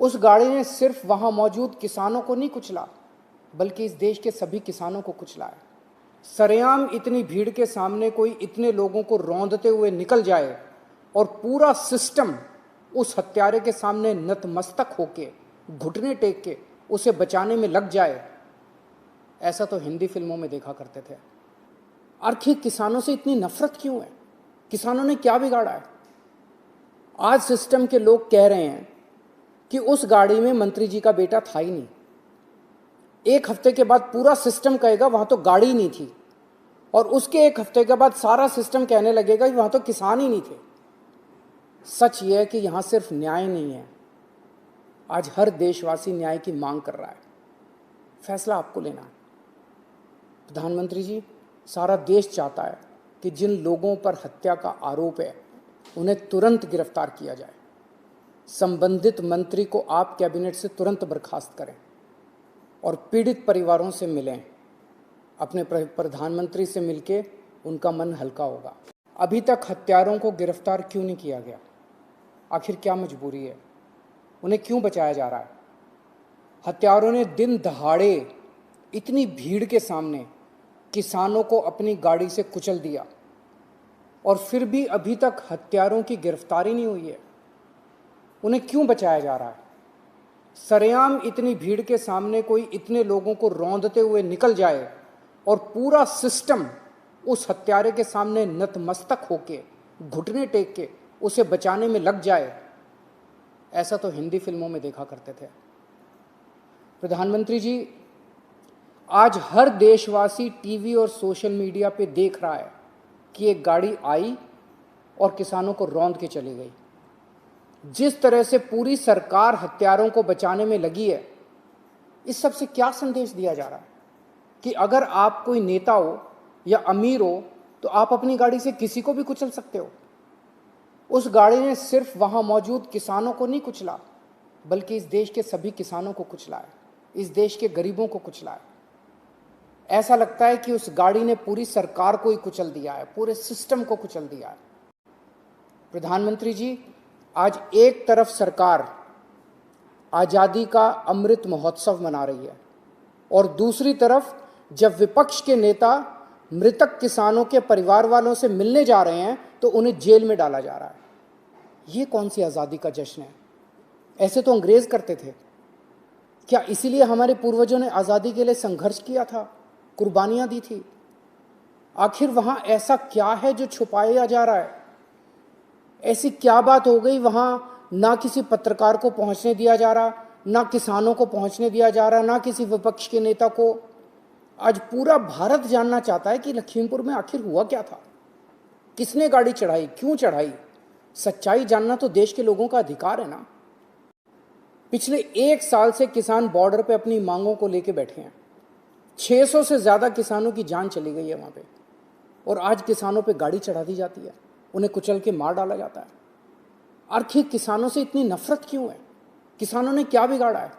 उस गाड़ी ने सिर्फ वहां मौजूद किसानों को नहीं कुचला, बल्कि इस देश के सभी किसानों को कुचला है। सरेआम इतनी भीड़ के सामने कोई इतने लोगों को रौंदते हुए निकल जाए और पूरा सिस्टम उस हत्यारे के सामने नतमस्तक होके, घुटने टेक के उसे बचाने में लग जाए, ऐसा तो हिंदी फिल्मों में देखा करते थे। आखिर किसानों से इतनी नफरत क्यों है? किसानों ने क्या बिगाड़ा है? आज सिस्टम के लोग कह रहे हैं कि उस गाड़ी में मंत्री जी का बेटा था ही नहीं। एक हफ्ते के बाद पूरा सिस्टम कहेगा वहां तो गाड़ी ही नहीं थी, और उसके एक हफ्ते के बाद सारा सिस्टम कहने लगेगा कि वहां तो किसान ही नहीं थे। सच यह है कि यहां सिर्फ न्याय नहीं है, आज हर देशवासी न्याय की मांग कर रहा है। फैसला आपको लेना है। प्रधानमंत्री जी, सारा देश चाहता है कि जिन लोगों पर हत्या का आरोप है उन्हें तुरंत गिरफ्तार किया जाए। संबंधित मंत्री को आप कैबिनेट से तुरंत बर्खास्त करें और पीड़ित परिवारों से मिलें। अपने प्रधानमंत्री से मिलके उनका मन हल्का होगा। अभी तक हत्यारों को गिरफ्तार क्यों नहीं किया गया? आखिर क्या मजबूरी है? उन्हें क्यों बचाया जा रहा है? हत्यारों ने दिन दहाड़े इतनी भीड़ के सामने किसानों को अपनी गाड़ी से कुचल दिया, और फिर भी अभी तक हत्यारों की गिरफ्तारी नहीं हुई है। उन्हें क्यों बचाया जा रहा है? सरेआम इतनी भीड़ के सामने कोई इतने लोगों को रौंदते हुए निकल जाए और पूरा सिस्टम उस हत्यारे के सामने नतमस्तक होके, घुटने टेक के उसे बचाने में लग जाए, ऐसा तो हिंदी फिल्मों में देखा करते थे। प्रधानमंत्री जी, आज हर देशवासी टीवी और सोशल मीडिया पे देख रहा है कि एक गाड़ी आई और किसानों को रौंद के चली गई। जिस तरह से पूरी सरकार हत्यारों को बचाने में लगी है, इस सब से क्या संदेश दिया जा रहा है कि अगर आप कोई नेता हो या अमीर हो तो आप अपनी गाड़ी से किसी को भी कुचल सकते हो। उस गाड़ी ने सिर्फ वहां मौजूद किसानों को नहीं कुचला, बल्कि इस देश के सभी किसानों को कुचला है, इस देश के गरीबों को कुचला है। ऐसा लगता है कि उस गाड़ी ने पूरी सरकार को ही कुचल दिया है, पूरे सिस्टम को कुचल दिया है। प्रधानमंत्री जी, आज एक तरफ सरकार आज़ादी का अमृत महोत्सव मना रही है, और दूसरी तरफ जब विपक्ष के नेता मृतक किसानों के परिवार वालों से मिलने जा रहे हैं तो उन्हें जेल में डाला जा रहा है। ये कौन सी आज़ादी का जश्न है? ऐसे तो अंग्रेज करते थे। क्या इसीलिए हमारे पूर्वजों ने आज़ादी के लिए संघर्ष किया था, कुर्बानियां दी थी? आखिर वहां ऐसा क्या है जो छुपाया जा रहा है? ऐसी क्या बात हो गई वहां ना किसी पत्रकार को पहुंचने दिया जा रहा, ना किसानों को पहुंचने दिया जा रहा, ना किसी विपक्ष के नेता को? आज पूरा भारत जानना चाहता है कि लखीमपुर में आखिर हुआ क्या था, किसने गाड़ी चढ़ाई, क्यों चढ़ाई। सच्चाई जानना तो देश के लोगों का अधिकार है ना। पिछले एक साल से किसान बॉर्डर पे अपनी मांगों को लेके बैठे हैं। 600 से ज्यादा किसानों की जान चली गई है वहां पे, और आज किसानों पे गाड़ी चढ़ा दी जाती है, उन्हें कुचल के मार डाला जाता है। आखिर किसानों से इतनी नफरत क्यों है? किसानों ने क्या बिगाड़ा है?